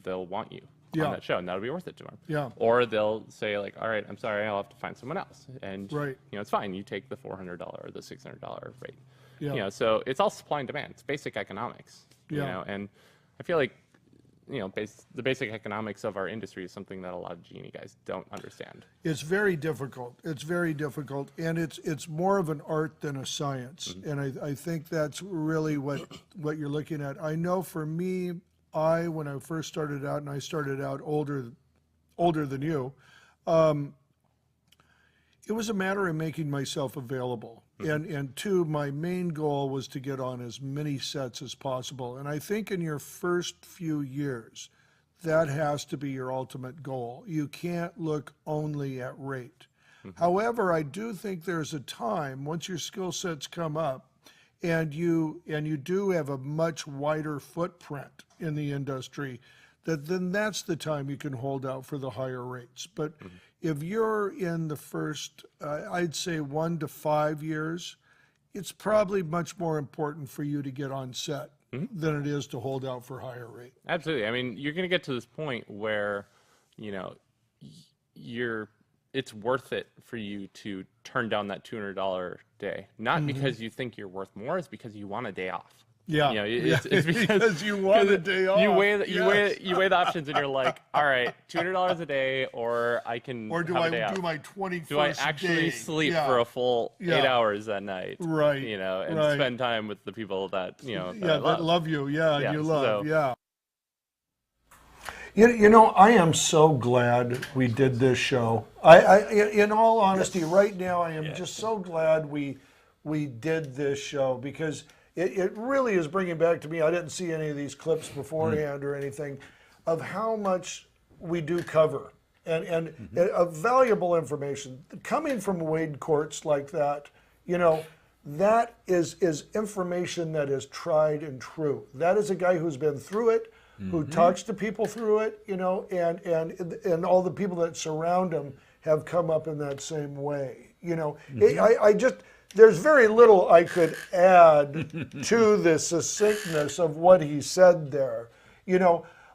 they'll want you Yeah. on that show, and that'll be worth it to them. Yeah. Or they'll say like, all right, I'm sorry, I'll have to find someone else. And, Right. it's fine. You take the $400 or the $600 rate. Yeah. So it's all supply and demand. It's basic economics. Yeah. And I feel like, the basic economics of our industry is something that a lot of Genie guys don't understand. it's very difficult. It's very difficult, and it's more of an art than a science. And I think that's really what you're looking at. I know for me, when I first started out, and I started out older than you, it was a matter of making myself available. And two, my main goal was to get on as many sets as possible. And I think in your first few years, that has to be your ultimate goal. You can't look only at rate. However, I do think there's a time, once your skill sets come up, and you do have a much wider footprint in the industry, then that's the time you can hold out for the higher rates. But if you're in the first, I'd say 1 to 5 years, it's probably much more important for you to get on set than it is to hold out for higher rate. Absolutely. I mean, you're going to get to this point where, it's worth it for you to turn down that $200 day. Not because you think you're worth more, it's because you want a day off. Yeah, It's because you want a day off. You weigh the options, and you're like, all right, $200 a day, or I can Or do have I a day off. do my 21st Do I actually day? sleep Yeah. for a full Yeah. 8 hours that night? Right, And right. spend time with the people that that I that love. love you, yeah, Yeah, you love, so- yeah. I am so glad we did this show. In all honesty, right now, I am just so glad we did this show, because it really is bringing back to me, I didn't see any of these clips beforehand or anything, of how much we do cover. And valuable information. Coming from Wade Cordts like that, that is information that is tried and true. That is a guy who's been through it, who talks to people through it, and all the people that surround him have come up in that same way. There's very little I could add to the succinctness of what he said there.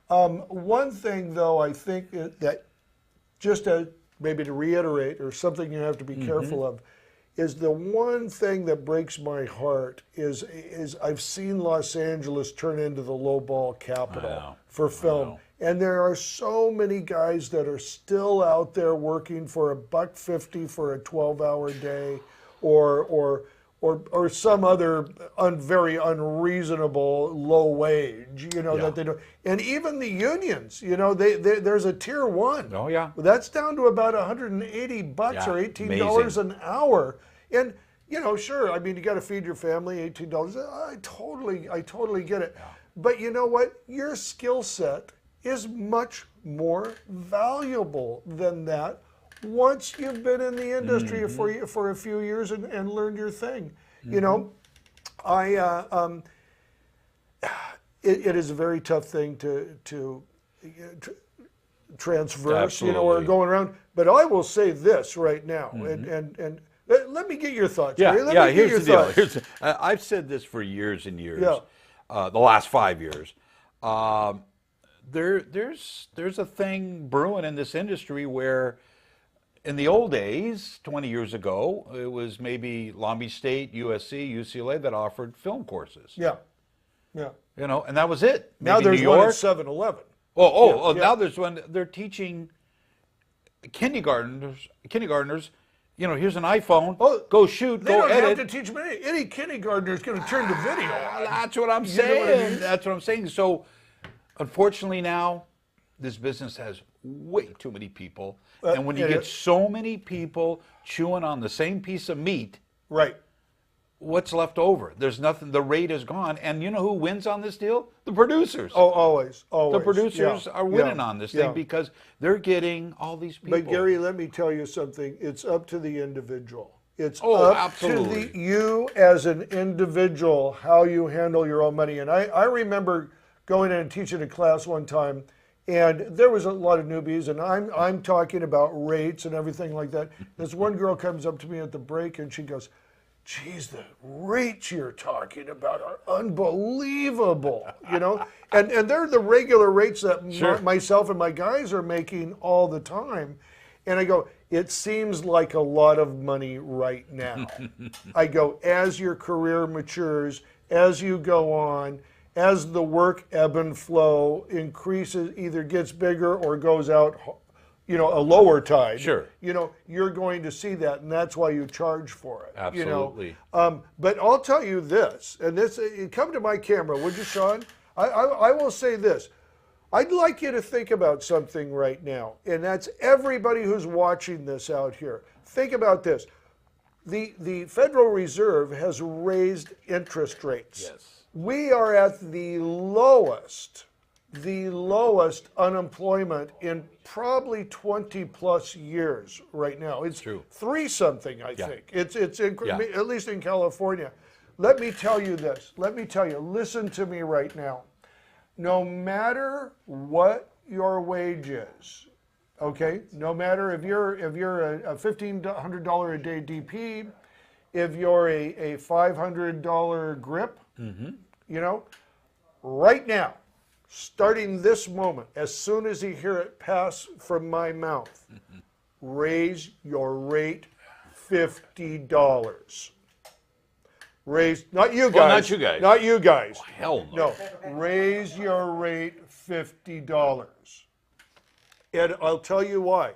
One thing though, I think that just maybe to reiterate, or something you have to be careful of, is the one thing that breaks my heart is I've seen Los Angeles turn into the lowball capital for film. And there are so many guys that are still out there working for $1.50 for a 12-hour day, or some other very unreasonable low wage, that they don't. And even the unions, there's a tier 1. Oh, yeah. That's down to about $180 or $18 an hour. And sure, I mean, you got to feed your family, $18. I totally get it. Yeah. But you know what? Your skill set is much more valuable than that once you've been in the industry for a few years and learned your thing. It is a very tough thing to transverse, or going around. But I will say this right now, and let me get your thoughts. Yeah, Jerry. Here's the deal. I've said this for years and years. Yeah. The last 5 years. There's a thing brewing in this industry where, in the old days, 20 years ago, it was maybe Long Beach State, USC, UCLA that offered film courses. Yeah. And that was it. Now Maybe there's New one York. at 7-Eleven. Now there's one. They're teaching kindergartners. Here's an iPhone. Go shoot. They Go don't edit. have to teach me. Any kindergartner is going to turn to video. That's what I'm You know what I saying. mean? That's what I'm saying. So, unfortunately, now this business has way too many people, and when you get so many people chewing on the same piece of meat, Right. what's left over? There's nothing. The rate is gone. And you know who wins on this deal? The producers. Oh, always. The producers Yeah, are winning yeah, on this yeah. thing because they're getting all these people. But Gary, let me tell you something. It's up to the individual. It's Oh, up absolutely. to you as an individual how you handle your own money. And I remember going in and teaching a class one time, and there was a lot of newbies, and I'm talking about rates and everything like that. This one girl comes up to me at the break, and she goes, "Geez, the rates you're talking about are unbelievable," you know? And they're the regular rates that myself and my guys are making all the time. And I go, "It seems like a lot of money right now." I go, as your career matures, as you go on, as the work ebb and flow increases, either gets bigger or goes out, you know, a lower tide. Sure. You know, you're going to see that, and that's why you charge for it. Absolutely. You know? But I'll tell you this, and this, come to my camera, would you, Sean? I will say this. I'd like you to think about something right now, and that's everybody who's watching this out here. Think about this. The Federal Reserve has raised interest rates. Yes. We are at the lowest unemployment in probably 20 plus years right now. It's true. 3-something, I think. It's Yeah. at least in California. Let me tell you this. Let me tell you, listen to me right now. No matter what your wage is, okay? No matter if you're a $1,500 a day DP, if you're a $500 grip, you know, right now, starting this moment, as soon as you hear it pass from my mouth, raise your rate $50. Raise, not you guys. Well, not you guys. Not you guys. Hell no. No, raise your rate $50. And I'll tell you why.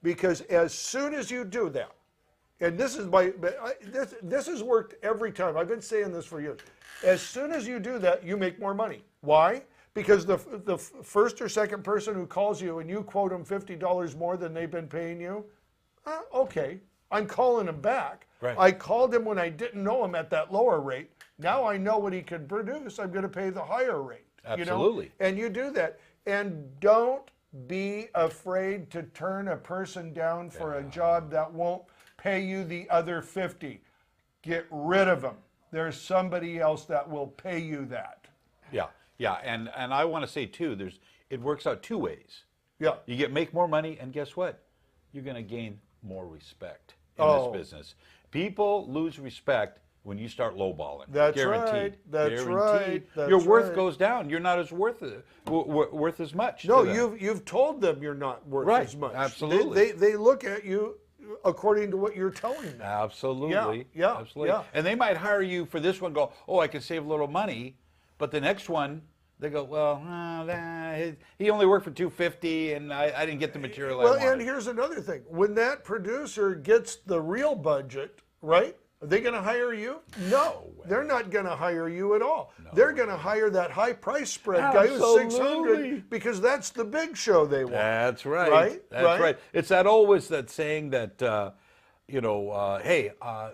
Because as soon as you do that, and this is this has worked every time. I've been saying this for years. As soon as you do that, you make more money. Why? Because the first or second person who calls you and you quote them $50 more than they've been paying you, okay, I'm calling him back. Right. I called him when I didn't know him at that lower rate. Now I know what he can produce. I'm going to pay the higher rate. Absolutely. You know? And you do that. And don't be afraid to turn a person down for a job that won't pay you the other 50. Get rid of them. There's somebody else that will pay you that. Yeah, yeah, and I want to say too, it works out two ways. Yeah. You make more money, and guess what? You're going to gain more respect in Oh. this business. People lose respect when you start lowballing. That's Guaranteed. right. That's Guaranteed. right. That's Your worth right. goes down. You're not as worth as much. No, to them. you've told them you're not worth Right, as much. absolutely. They look at you according to what you're telling them. Absolutely. Yeah, Absolutely. yeah. And they might hire you for this one, go, oh, I can save a little money. But the next one, they go, well, he only worked for $250 and I didn't get the material I Well, wanted. and here's another thing. When that producer gets the real budget, right? Are they going to hire you? No, they're not going to hire you at all. They're going to hire that high price spread guy who's Absolutely. $600 because that's the big show they want. That's right. Right? That's Right? right. It's always that saying that, hey,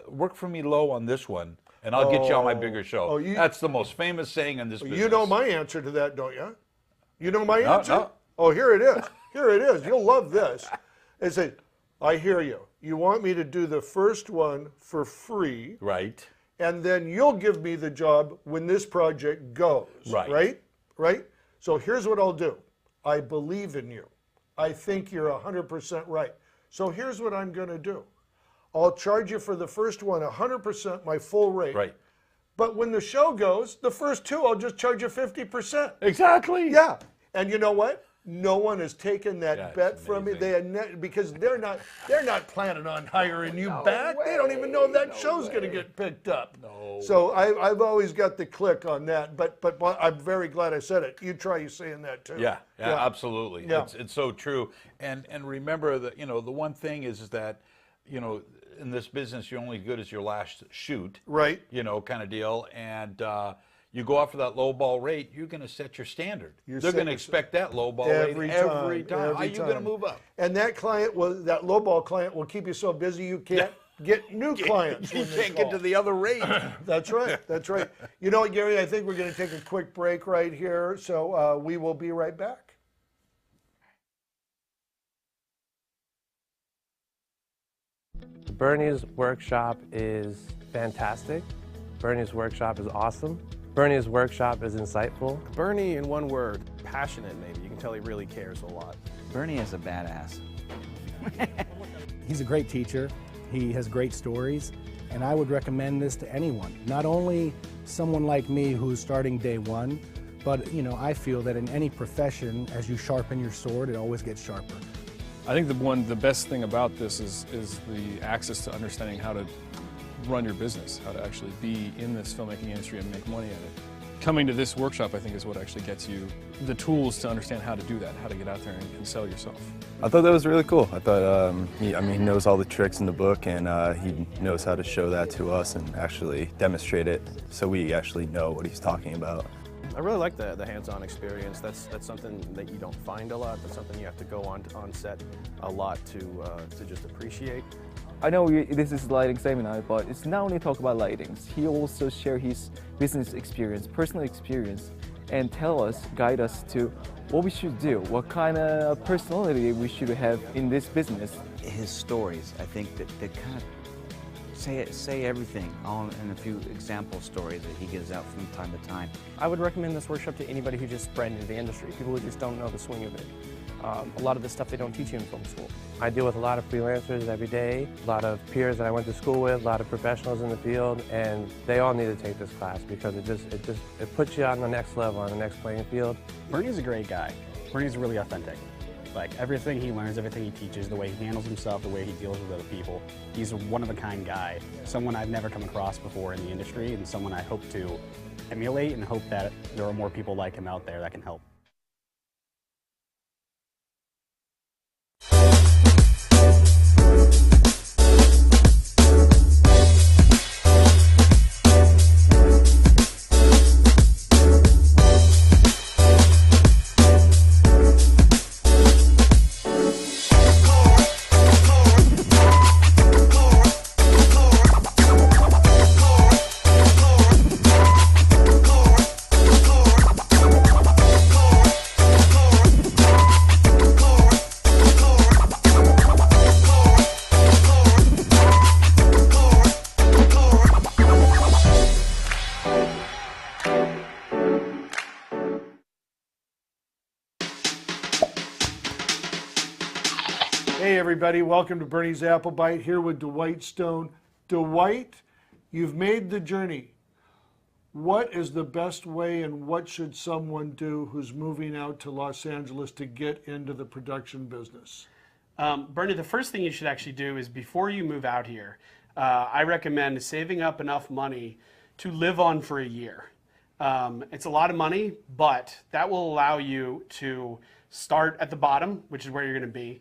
work for me low on this one, and I'll get you on my bigger show. Oh, That's the most famous saying in this business. You know my answer to that, don't you? You know my No, answer? no. Oh, here it is. Here it is. You'll love this. It says, I hear you. You want me to do the first one for free, Right. and then you'll give me the job when this project goes. Right. Right? Right? So here's what I'll do. I believe in you. I think you're 100% right. So here's what I'm going to do. I'll charge you for the first one 100% my full rate. Right. But when the show goes, the first two, I'll just charge you 50%. Exactly. Yeah. And you know what? No one has taken that Yeah, it's bet from me. amazing. Because they're not planning on hiring you back. They don't even know if that show's going to get picked up. No. So I've always got the click on that. But I'm very glad I said it. You try saying that too. Yeah, absolutely. Yeah. It's so true. And remember that, the one thing is that, in this business, you're only good as your last shoot. Right. Kind of deal. And you go out for that low ball rate, you're going to set your standard. They're going to expect that low ball rate every time. How are you going to move up? And that client that low ball client will keep you so busy you can't get new clients. You when they can't get call. to the other rate. That's right. That's right. You know what, Gary? I think we're going to take a quick break right here. So we will be right back. Burnie's workshop is fantastic. Burnie's workshop is awesome. Burnie's workshop is insightful. Burnie, in one word, passionate maybe. You can tell he really cares a lot. Burnie is a badass. He's a great teacher. He has great stories, and I would recommend this to anyone. Not only someone like me who's starting day one, but I feel that in any profession, as you sharpen your sword, it always gets sharper. I think the best thing about this is the access to understanding how to run your business, how to actually be in this filmmaking industry and make money at it. Coming to this workshop, I think, is what actually gets you the tools to understand how to do that, how to get out there and sell yourself. I thought that was really cool. I thought, he knows all the tricks in the book, and he knows how to show that to us and actually demonstrate it so we actually know what he's talking about. I really like the hands-on experience. That's something that you don't find a lot. That's something you have to go on set a lot to just appreciate. I know this is lighting seminar, but it's not only talk about lightings. He also share his business experience, personal experience, and guide us to what we should do, what kind of personality we should have in this business. His stories, I think that kind of say everything in a few example stories that he gives out from time to time. I would recommend this workshop to anybody who just brand into the industry, people who just don't know the swing of it. A lot of this stuff they don't teach you in film school. I deal with a lot of freelancers every day, a lot of peers that I went to school with, a lot of professionals in the field, and they all need to take this class because it puts you on the next level, on the next playing field. Burnie's a great guy. Burnie's really authentic. Like everything he learns, everything he teaches, the way he handles himself, the way he deals with other people, he's a one-of-a-kind guy. Someone I've never come across before in the industry, and someone I hope to emulate and hope that there are more people like him out there that can help. Hey everybody, welcome to Burnie's Applebite, here with Dwight Stone. Dwight, you've made the journey. What is the best way and what should someone do who's moving out to Los Angeles to get into the production business? Burnie, the first thing you should actually do is before you move out here, I recommend saving up enough money to live on for a year. It's a lot of money, but that will allow you to start at the bottom, which is where you're going to be.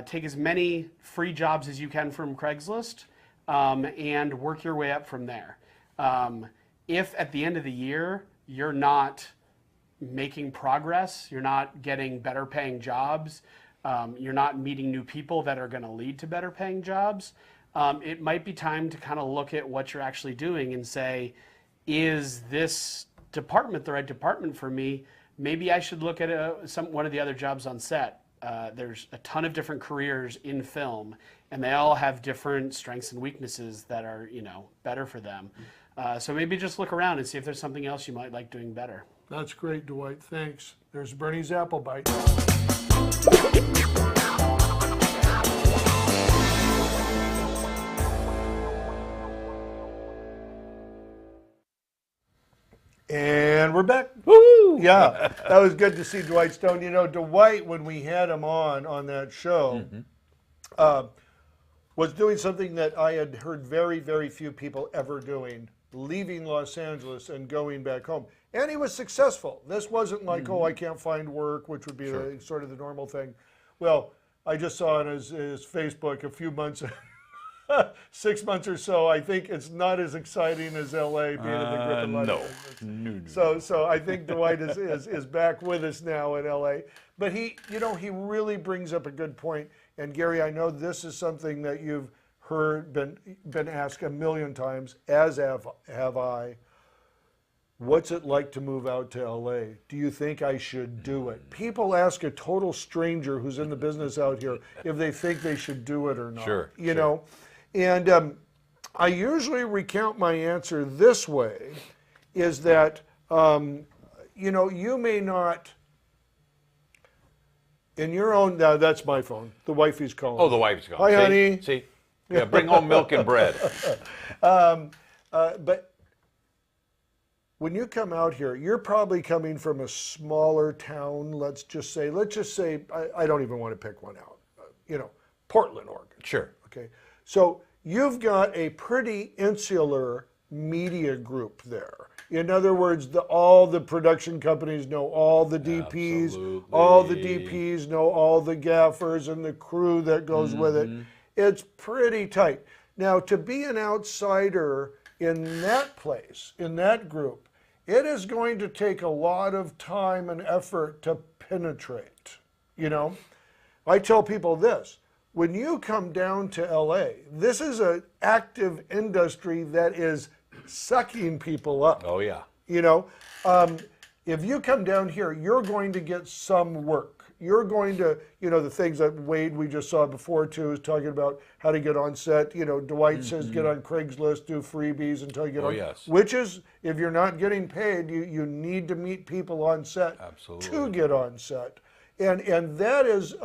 Take as many free jobs as you can from Craigslist and work your way up from there. If at the end of the year you're not making progress, you're not getting better paying jobs, you're not meeting new people that are going to lead to better paying jobs, it might be time to kind of look at what you're actually doing and say, is this department the right department for me? Maybe I should look at one of the other jobs on set. There's a ton of different careers in film, and they all have different strengths and weaknesses that are, better for them. So maybe just look around and see if there's something else you might like doing better. That's great, Dwight. Thanks. There's Burnie's Applebite. And we're back. Woo! Yeah, that was good to see Dwight Stone. Dwight, when we had him on that show, was doing something that I had heard very, very few people ever doing, leaving Los Angeles and going back home. And he was successful. This wasn't like, oh, I can't find work, which would be sort of the normal thing. Well, I just saw on his Facebook a few months 6 months or so, I think it's not as exciting as LA being in the Gripen. No. So I think Dwight is back with us now in LA. But he really brings up a good point. And Gary, I know this is something that you've been asked a million times, as have I, what's it like to move out to LA? Do you think I should do it? People ask a total stranger who's in the business out here if they think they should do it or not. Sure. You know? And I usually recount my answer this way, is that, you know, you may not, in your own, that's my phone. The wifey's calling. Oh, the wife's calling. Hi, See? honey. See? Yeah, bring home milk and bread. But when you come out here, you're probably coming from a smaller town. Let's just say, I don't even want to pick one out. You know, Portland, Oregon. Sure. Okay. So you've got a pretty insular media group there. In other words, all the production companies know all the DPs. Absolutely. All the DPs know all the gaffers and the crew that goes with it. It's pretty tight. Now, to be an outsider in that place, in that group, it is going to take a lot of time and effort to penetrate. You know, I tell people this. When you come down to LA, this is an active industry that is sucking people up. Oh, yeah. You know, if you come down here, you're going to get some work. You're going to, you know, the things that Wade, we just saw before too, is talking about how to get on set. You know, Dwight says get on Craigslist, do freebies until you get on. Yes. Which is, if you're not getting paid, you need to meet people on set to get on set. And that is,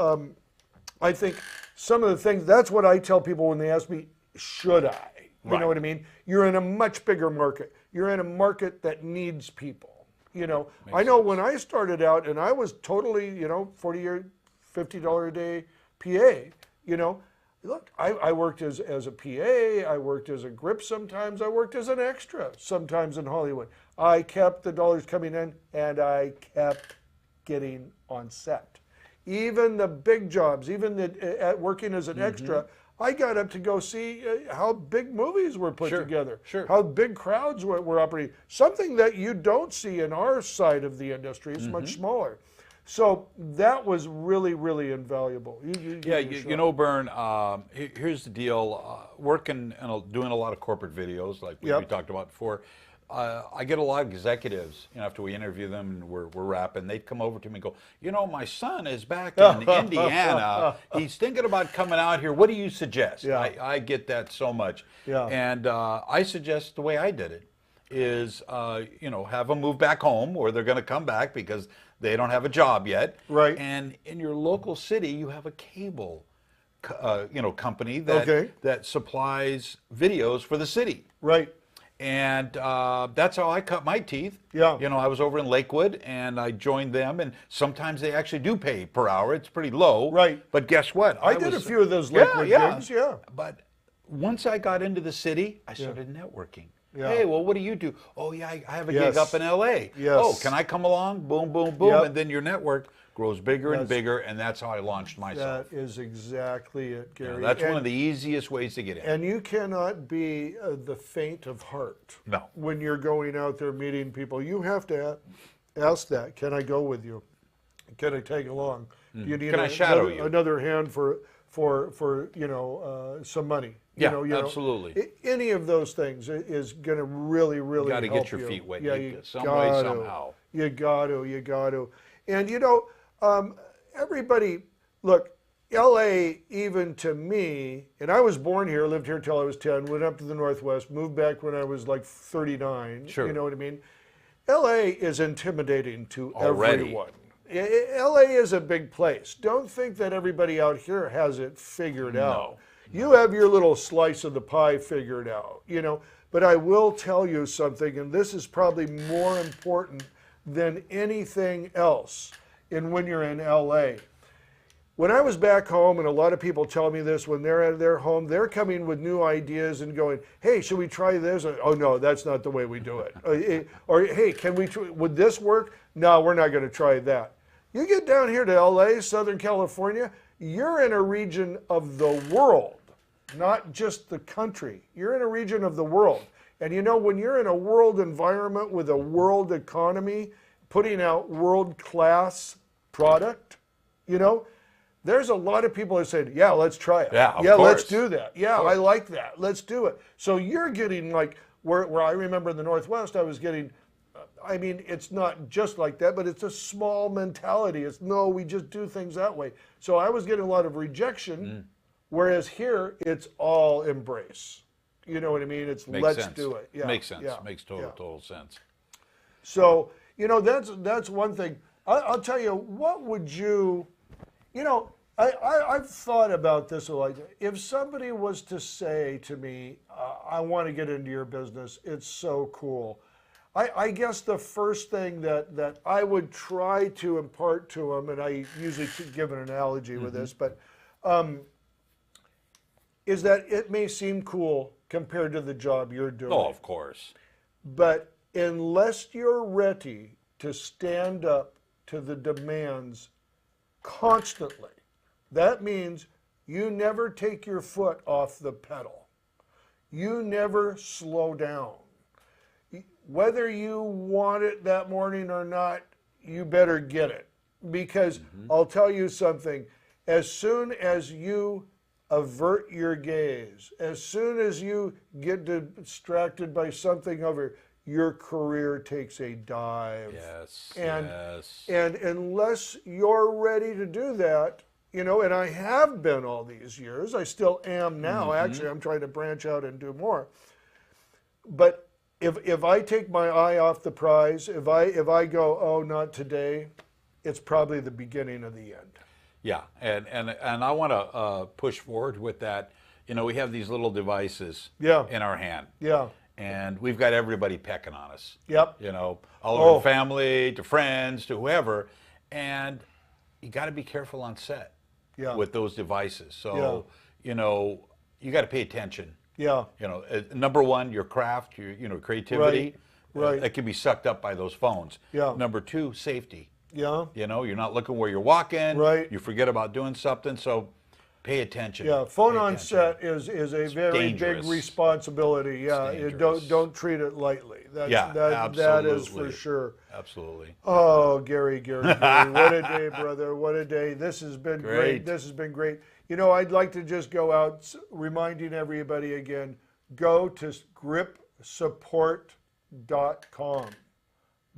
I think, some of the things, that's what I tell people when they ask me, should I? You know what I mean? You're in a much bigger market. You're in a market that needs people. You know, I know when I started out and I was totally, you know, $40 or $50 a day PA, you know, look, I worked as a PA, I worked as a grip sometimes, I worked as an extra sometimes in Hollywood. I kept the dollars coming in and I kept getting on set. Even the big jobs, even at working as an extra, I got up to go see how big movies were put together, how big crowds were operating. Something that you don't see in our side of the industry. It's much smaller. So that was really, really invaluable. You know, Bern, here's the deal. Working and doing a lot of corporate videos, like we talked about before, I get a lot of executives, you know, after we interview them and we're wrapping, they'd come over to me and go, you know, my son is back in Indiana. He's thinking about coming out here. What do you suggest? I get that so much. And I suggest the way I did it is, you know, have them move back home, or they're going to come back because they don't have a job yet. Right. And in your local city, you have a cable you know, company that supplies videos for the city. Right. And that's how I cut my teeth. Yeah. You know, I was over in Lakewood and I joined them, and sometimes they actually do pay per hour. It's pretty low. Right. But guess what? I did a few of those Lakewood gigs, But once I got into the city, I started networking. Yeah. Hey, well, what do you do? Oh, yeah, I have a gig up in L.A. Yes. Oh, can I come along? Boom, boom, boom. Yep. And then your network grows bigger and bigger, and that's how I launched myself. That is exactly it, Gary. That's one of the easiest ways to get in. And you cannot be the faint of heart when you're going out there meeting people. You have to ask that, can I go with you? Can I tag along? Do you need Can I shadow you? Another hand for you know, some money? Yeah, you know, absolutely. Any of those things is going to really, really help you. Got to get your feet wet. You some way, somehow. You got to. And you know, everybody, look, LA, even to me, and I was born here, lived here till I was 10, went up to the Northwest, moved back when I was like 39. Sure. You know what I mean? LA is intimidating to Already. everyone. LA is a big place. Don't think that everybody out here has it figured out. You have your little slice of the pie figured out, you know. But I will tell you something, and this is probably more important than anything else when you're in LA. When I was back home, and a lot of people tell me this, when they're at their home, they're coming with new ideas and going, hey, should we try this? Oh, no, that's not the way we do it. Or, hey, would this work? No, we're not going to try that. You get down here to LA, Southern California, you're in a region of the world, not just the country. You're in a region of the world. And you know, when you're in a world environment with a world economy, putting out world-class product, you know, there's a lot of people that said, yeah, let's try it. Yeah, of let's course. do that. Yeah, I like that. Let's do it. So you're getting like, where I remember in the Northwest, I was getting, I mean, it's not just like that, but it's a small mentality. It's no, we just do things that way. So I was getting a lot of rejection, whereas here it's all embrace. You know what I mean? It's let's do it. Yeah, Makes sense. Yeah, Makes total sense. So, you know, that's one thing. I'll tell you, what would you, you know, I've thought about this a lot. If somebody was to say to me, I want to get into your business, it's so cool. I guess the first thing that I would try to impart to them, and I usually give an analogy with this, but is that it may seem cool compared to the job you're doing. Oh, of course. But unless you're ready to stand up to the demands constantly, that means you never take your foot off the pedal. You never slow down. Whether you want it that morning or not, you better get it. Because I'll tell you something, as soon as you avert your gaze, as soon as you get distracted by something over, your career takes a dive. Yes, And unless you're ready to do that, you know, and I have been all these years, I still am now. Actually, I'm trying to branch out and do more. But if I take my eye off the prize, if I go, oh, not today, it's probably the beginning of the end. Yeah, and I want to push forward with that. You know, we have these little devices in our hand. Yeah. And we've got everybody pecking on us. Yep. You know, all our family, to friends, to whoever. And you got to be careful on set with those devices. So, you know, you got to pay attention. Yeah. You know, number one, your craft, your creativity. Right. That can be sucked up by those phones. Yeah. Number two, safety. Yeah. You know, you're not looking where you're walking. Right. You forget about doing something. So pay attention. Yeah, phone on set is a very dangerous. big responsibility. Yeah, don't treat it lightly. That is for sure. Absolutely. Oh, Gary, what a day, brother. What a day. This has been great. This has been great. You know, I'd like to just go out reminding everybody again, go to gripsupport.com.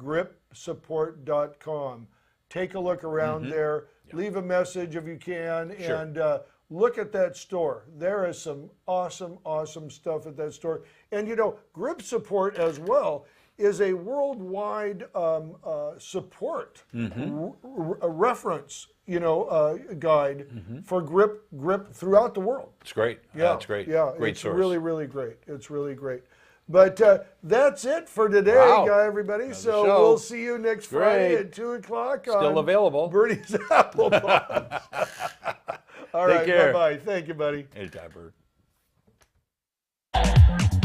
gripsupport.com. Take a look around there. Leave a message if you can, and look at that store. There is some awesome, awesome stuff at that store. And you know, Grip Support as well is a worldwide support, a reference, you know, guide for grip throughout the world. It's great. Yeah, it's great. Yeah, great it's source. really, really great. It's really great. But that's it for today, everybody. So we'll see you next Friday at 2 o'clock. Still available. Burnie's Applebox. All right, care. bye-bye. Thank you, buddy. Anytime, Bert.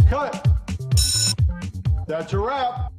Cut. That's a wrap.